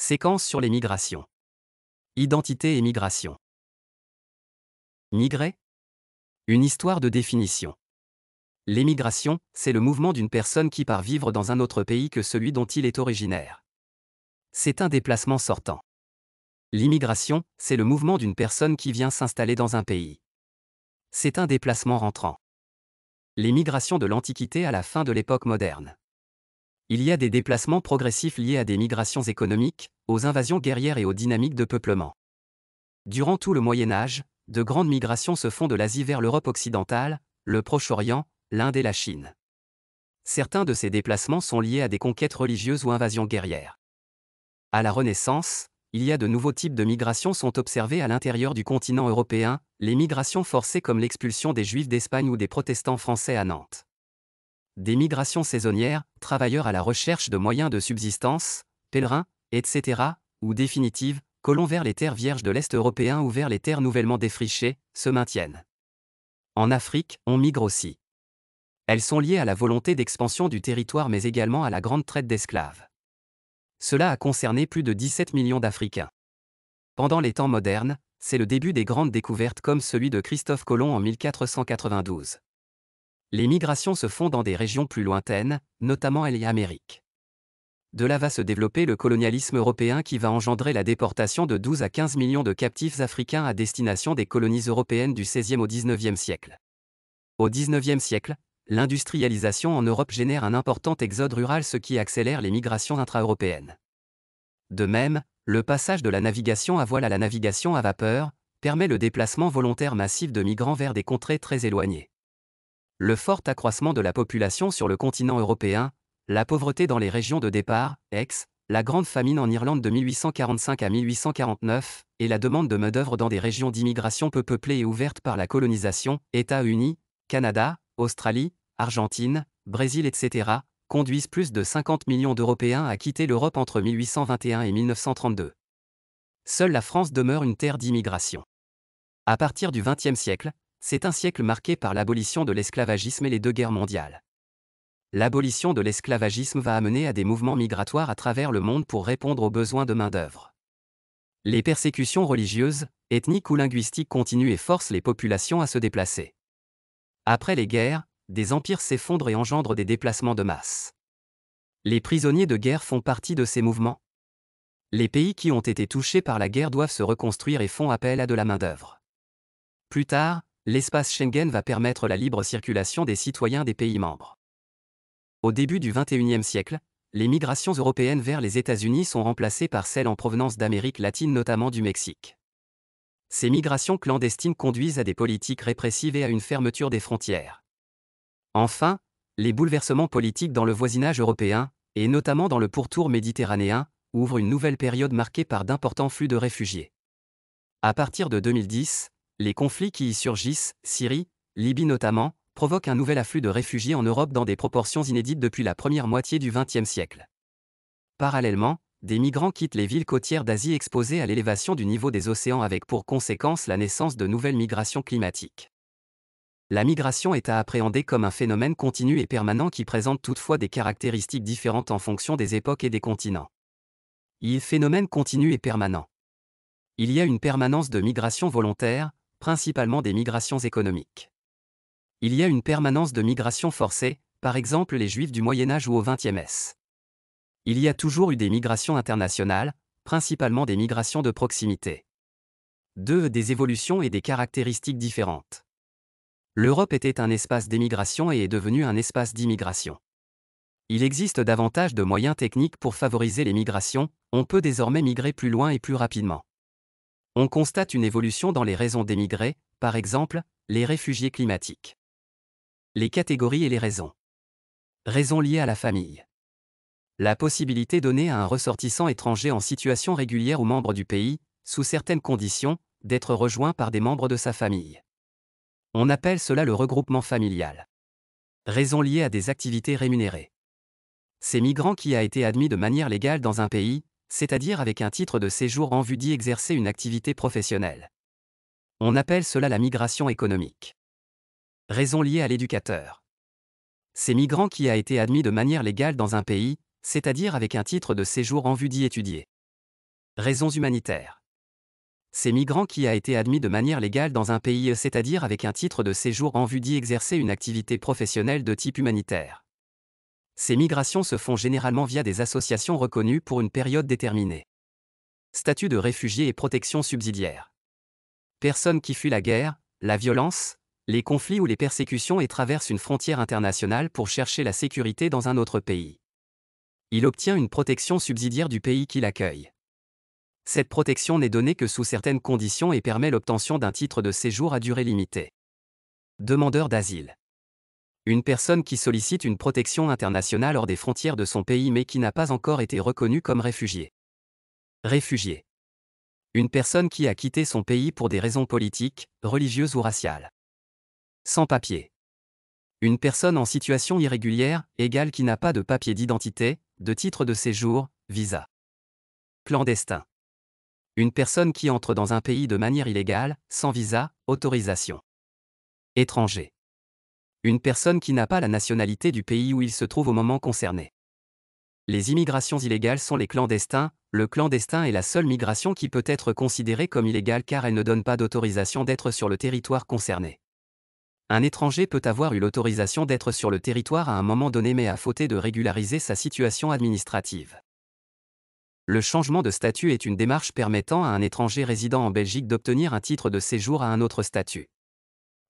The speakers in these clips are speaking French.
Séquence sur les migrations. Identité et migration. Migrer? Une histoire de définition. L'émigration, c'est le mouvement d'une personne qui part vivre dans un autre pays que celui dont il est originaire. C'est un déplacement sortant. L'immigration, c'est le mouvement d'une personne qui vient s'installer dans un pays. C'est un déplacement rentrant. Les migrations de l'Antiquité à la fin de l'époque moderne. Il y a des déplacements progressifs liés à des migrations économiques, aux invasions guerrières et aux dynamiques de peuplement. Durant tout le Moyen Âge, de grandes migrations se font de l'Asie vers l'Europe occidentale, le Proche-Orient, l'Inde et la Chine. Certains de ces déplacements sont liés à des conquêtes religieuses ou invasions guerrières. À la Renaissance, il y a de nouveaux types de migrations sont observés à l'intérieur du continent européen, les migrations forcées comme l'expulsion des Juifs d'Espagne ou des protestants français à Nantes. Des migrations saisonnières, travailleurs à la recherche de moyens de subsistance, pèlerins, etc., ou définitives, colons vers les terres vierges de l'Est européen ou vers les terres nouvellement défrichées, se maintiennent. En Afrique, on migre aussi. Elles sont liées à la volonté d'expansion du territoire mais également à la grande traite d'esclaves. Cela a concerné plus de 17 millions d'Africains. Pendant les temps modernes, c'est le début des grandes découvertes comme celui de Christophe Colomb en 1492. Les migrations se font dans des régions plus lointaines, notamment l'Amérique. De là va se développer le colonialisme européen qui va engendrer la déportation de 12 à 15 millions de captifs africains à destination des colonies européennes du XVIe au XIXe siècle. Au XIXe siècle, l'industrialisation en Europe génère un important exode rural ce qui accélère les migrations intra-européennes. De même, le passage de la navigation à voile à la navigation à vapeur permet le déplacement volontaire massif de migrants vers des contrées très éloignées. Le fort accroissement de la population sur le continent européen, la pauvreté dans les régions de départ, la grande famine en Irlande de 1845 à 1849, et la demande de main-d'œuvre dans des régions d'immigration peu peuplées et ouvertes par la colonisation, États-Unis, Canada, Australie, Argentine, Brésil, etc., conduisent plus de 50 millions d'Européens à quitter l'Europe entre 1821 et 1932. Seule la France demeure une terre d'immigration. À partir du XXe siècle, c'est un siècle marqué par l'abolition de l'esclavagisme et les deux guerres mondiales. L'abolition de l'esclavagisme va amener à des mouvements migratoires à travers le monde pour répondre aux besoins de main-d'œuvre. Les persécutions religieuses, ethniques ou linguistiques continuent et forcent les populations à se déplacer. Après les guerres, des empires s'effondrent et engendrent des déplacements de masse. Les prisonniers de guerre font partie de ces mouvements. Les pays qui ont été touchés par la guerre doivent se reconstruire et font appel à de la main-d'œuvre. Plus tard, l'espace Schengen va permettre la libre circulation des citoyens des pays membres. Au début du XXIe siècle, les migrations européennes vers les États-Unis sont remplacées par celles en provenance d'Amérique latine, notamment du Mexique. Ces migrations clandestines conduisent à des politiques répressives et à une fermeture des frontières. Enfin, les bouleversements politiques dans le voisinage européen, et notamment dans le pourtour méditerranéen, ouvrent une nouvelle période marquée par d'importants flux de réfugiés. À partir de 2010, les conflits qui y surgissent, Syrie, Libye notamment, provoquent un nouvel afflux de réfugiés en Europe dans des proportions inédites depuis la première moitié du XXe siècle. Parallèlement, des migrants quittent les villes côtières d'Asie exposées à l'élévation du niveau des océans avec pour conséquence la naissance de nouvelles migrations climatiques. La migration est à appréhender comme un phénomène continu et permanent qui présente toutefois des caractéristiques différentes en fonction des époques et des continents. Phénomène continu et permanent. Il y a une permanence de migration volontaire, principalement des migrations économiques. Il y a une permanence de migration forcée, par exemple les Juifs du Moyen Âge ou au XXe. Il y a toujours eu des migrations internationales, principalement des migrations de proximité. Des évolutions et des caractéristiques différentes. L'Europe était un espace d'émigration et est devenue un espace d'immigration. Il existe davantage de moyens techniques pour favoriser les migrations, on peut désormais migrer plus loin et plus rapidement. On constate une évolution dans les raisons d'émigrer, par exemple, les réfugiés climatiques. Les catégories et les raisons. Raisons liées à la famille. La possibilité donnée à un ressortissant étranger en situation régulière ou membre du pays, sous certaines conditions, d'être rejoint par des membres de sa famille. On appelle cela le regroupement familial. Raisons liées à des activités rémunérées. Ces migrants qui a été admis de manière légale dans un pays, c'est-à-dire avec un titre de séjour en vue d'y exercer une activité professionnelle. On appelle cela la migration économique. Raisons liées à l'éducateur. Ces migrants qui a été admis de manière légale dans un pays, c'est-à-dire avec un titre de séjour en vue d'y étudier. Raisons humanitaires. Ces migrants qui a été admis de manière légale dans un pays, c'est-à-dire avec un titre de séjour en vue d'y exercer une activité professionnelle de type humanitaire. Ces migrations se font généralement via des associations reconnues pour une période déterminée. Statut de réfugié et protection subsidiaire. Personnes qui fuient la guerre, la violence, les conflits ou les persécutions et traversent une frontière internationale pour chercher la sécurité dans un autre pays. Il obtient une protection subsidiaire du pays qui l'accueille. Cette protection n'est donnée que sous certaines conditions et permet l'obtention d'un titre de séjour à durée limitée. Demandeur d'asile. Une personne qui sollicite une protection internationale hors des frontières de son pays mais qui n'a pas encore été reconnue comme réfugié. Réfugié. Une personne qui a quitté son pays pour des raisons politiques, religieuses ou raciales. Sans-papier. Une personne en situation irrégulière, égale qui n'a pas de papier d'identité, de titre de séjour, visa. Clandestin. Une personne qui entre dans un pays de manière illégale, sans visa, autorisation. Étranger. Une personne qui n'a pas la nationalité du pays où il se trouve au moment concerné. Les immigrations illégales sont les clandestins. Le clandestin est la seule migration qui peut être considérée comme illégale car elle ne donne pas d'autorisation d'être sur le territoire concerné. Un étranger peut avoir eu l'autorisation d'être sur le territoire à un moment donné mais a fauté de régulariser sa situation administrative. Le changement de statut est une démarche permettant à un étranger résidant en Belgique d'obtenir un titre de séjour à un autre statut.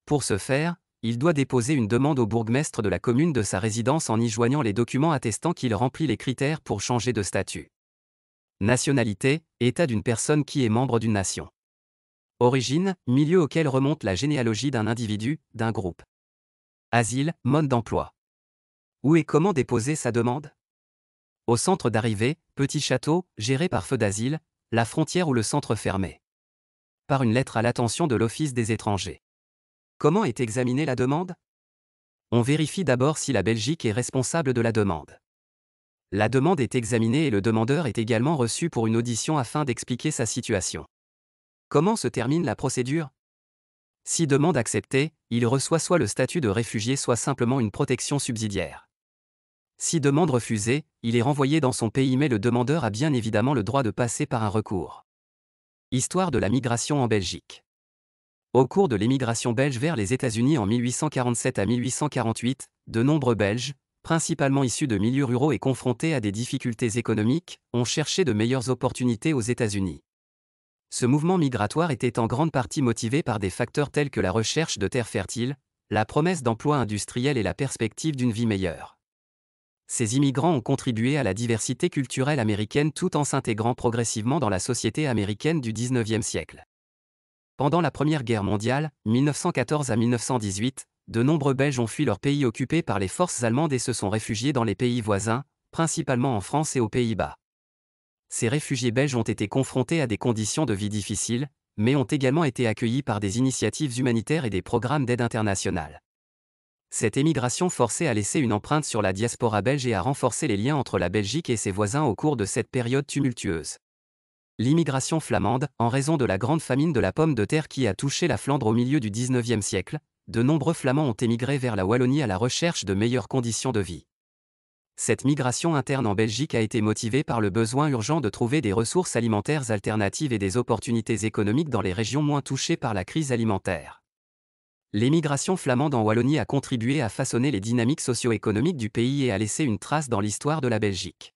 Pour ce faire, il doit déposer une demande au bourgmestre de la commune de sa résidence en y joignant les documents attestant qu'il remplit les critères pour changer de statut. Nationalité, état d'une personne qui est membre d'une nation. Origine, milieu auquel remonte la généalogie d'un individu, d'un groupe. Asile, mode d'emploi. Où et comment déposer sa demande ? Au centre d'arrivée, petit château, géré par feu d'asile, la frontière ou le centre fermé. Par une lettre à l'attention de l'Office des étrangers. Comment est examinée la demande ? On vérifie d'abord si la Belgique est responsable de la demande. La demande est examinée et le demandeur est également reçu pour une audition afin d'expliquer sa situation. Comment se termine la procédure ? Si demande acceptée, il reçoit soit le statut de réfugié soit simplement une protection subsidiaire. Si demande refusée, il est renvoyé dans son pays mais le demandeur a bien évidemment le droit de passer par un recours. Histoire de la migration en Belgique. Au cours de l'émigration belge vers les États-Unis en 1847 à 1848, de nombreux Belges, principalement issus de milieux ruraux et confrontés à des difficultés économiques, ont cherché de meilleures opportunités aux États-Unis. Ce mouvement migratoire était en grande partie motivé par des facteurs tels que la recherche de terres fertiles, la promesse d'emplois industriels et la perspective d'une vie meilleure. Ces immigrants ont contribué à la diversité culturelle américaine tout en s'intégrant progressivement dans la société américaine du XIXe siècle. Pendant la Première Guerre mondiale, 1914 à 1918, de nombreux Belges ont fui leur pays occupé par les forces allemandes et se sont réfugiés dans les pays voisins, principalement en France et aux Pays-Bas. Ces réfugiés belges ont été confrontés à des conditions de vie difficiles, mais ont également été accueillis par des initiatives humanitaires et des programmes d'aide internationale. Cette émigration forcée a laissé une empreinte sur la diaspora belge et a renforcé les liens entre la Belgique et ses voisins au cours de cette période tumultueuse. L'immigration flamande, en raison de la grande famine de la pomme de terre qui a touché la Flandre au milieu du XIXe siècle, de nombreux Flamands ont émigré vers la Wallonie à la recherche de meilleures conditions de vie. Cette migration interne en Belgique a été motivée par le besoin urgent de trouver des ressources alimentaires alternatives et des opportunités économiques dans les régions moins touchées par la crise alimentaire. L'émigration flamande en Wallonie a contribué à façonner les dynamiques socio-économiques du pays et a laissé une trace dans l'histoire de la Belgique.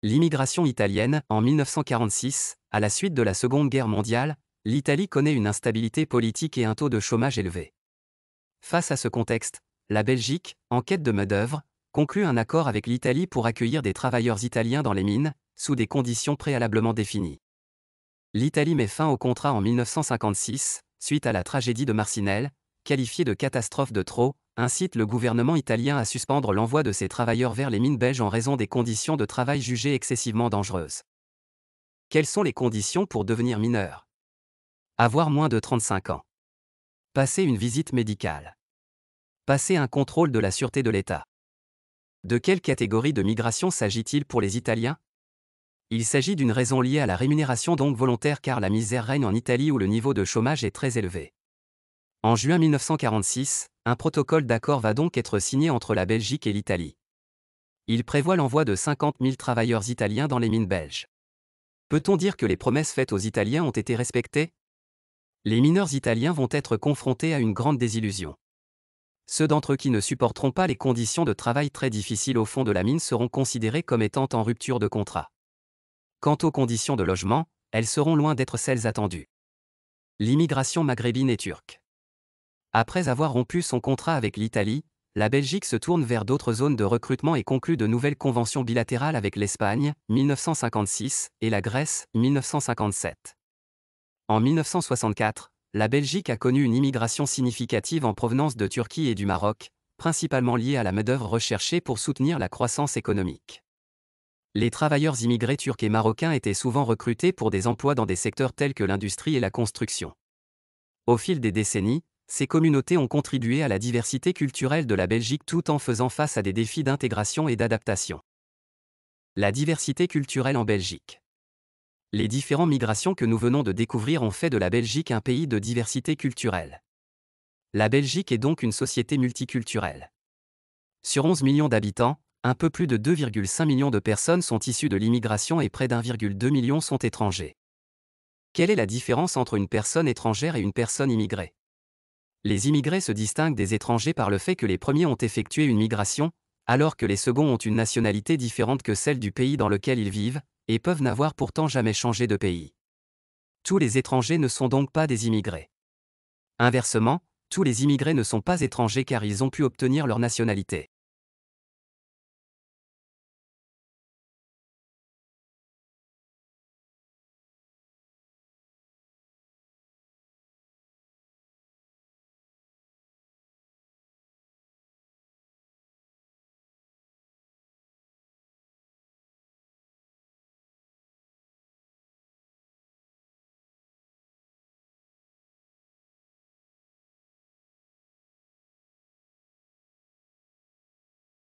L'immigration italienne, en 1946, à la suite de la Seconde Guerre mondiale, l'Italie connaît une instabilité politique et un taux de chômage élevé. Face à ce contexte, la Belgique, en quête de main-d'œuvre, conclut un accord avec l'Italie pour accueillir des travailleurs italiens dans les mines, sous des conditions préalablement définies. L'Italie met fin au contrat en 1956, suite à la tragédie de Marcinelle, qualifiée de catastrophe de trop, incite le gouvernement italien à suspendre l'envoi de ses travailleurs vers les mines belges en raison des conditions de travail jugées excessivement dangereuses. Quelles sont les conditions pour devenir mineur ? Avoir moins de 35 ans. Passer une visite médicale. Passer un contrôle de la sûreté de l'État. De quelle catégorie de migration s'agit-il pour les Italiens ? Il s'agit d'une raison liée à la rémunération donc volontaire car la misère règne en Italie où le niveau de chômage est très élevé. En juin 1946, un protocole d'accord va donc être signé entre la Belgique et l'Italie. Il prévoit l'envoi de 50 000 travailleurs italiens dans les mines belges. Peut-on dire que les promesses faites aux Italiens ont été respectées? Les mineurs italiens vont être confrontés à une grande désillusion. Ceux d'entre eux qui ne supporteront pas les conditions de travail très difficiles au fond de la mine seront considérés comme étant en rupture de contrat. Quant aux conditions de logement, elles seront loin d'être celles attendues. L'immigration maghrébine et turque. Après avoir rompu son contrat avec l'Italie, la Belgique se tourne vers d'autres zones de recrutement et conclut de nouvelles conventions bilatérales avec l'Espagne, 1956, et la Grèce, 1957. En 1964, la Belgique a connu une immigration significative en provenance de Turquie et du Maroc, principalement liée à la main-d'œuvre recherchée pour soutenir la croissance économique. Les travailleurs immigrés turcs et marocains étaient souvent recrutés pour des emplois dans des secteurs tels que l'industrie et la construction. Au fil des décennies, ces communautés ont contribué à la diversité culturelle de la Belgique tout en faisant face à des défis d'intégration et d'adaptation. La diversité culturelle en Belgique. Les différentes migrations que nous venons de découvrir ont fait de la Belgique un pays de diversité culturelle. La Belgique est donc une société multiculturelle. Sur 11 millions d'habitants, un peu plus de 2,5 millions de personnes sont issues de l'immigration et près d'1,2 million sont étrangers. Quelle est la différence entre une personne étrangère et une personne immigrée? Les immigrés se distinguent des étrangers par le fait que les premiers ont effectué une migration, alors que les seconds ont une nationalité différente que celle du pays dans lequel ils vivent, et peuvent n'avoir pourtant jamais changé de pays. Tous les étrangers ne sont donc pas des immigrés. Inversement, tous les immigrés ne sont pas étrangers car ils ont pu obtenir leur nationalité.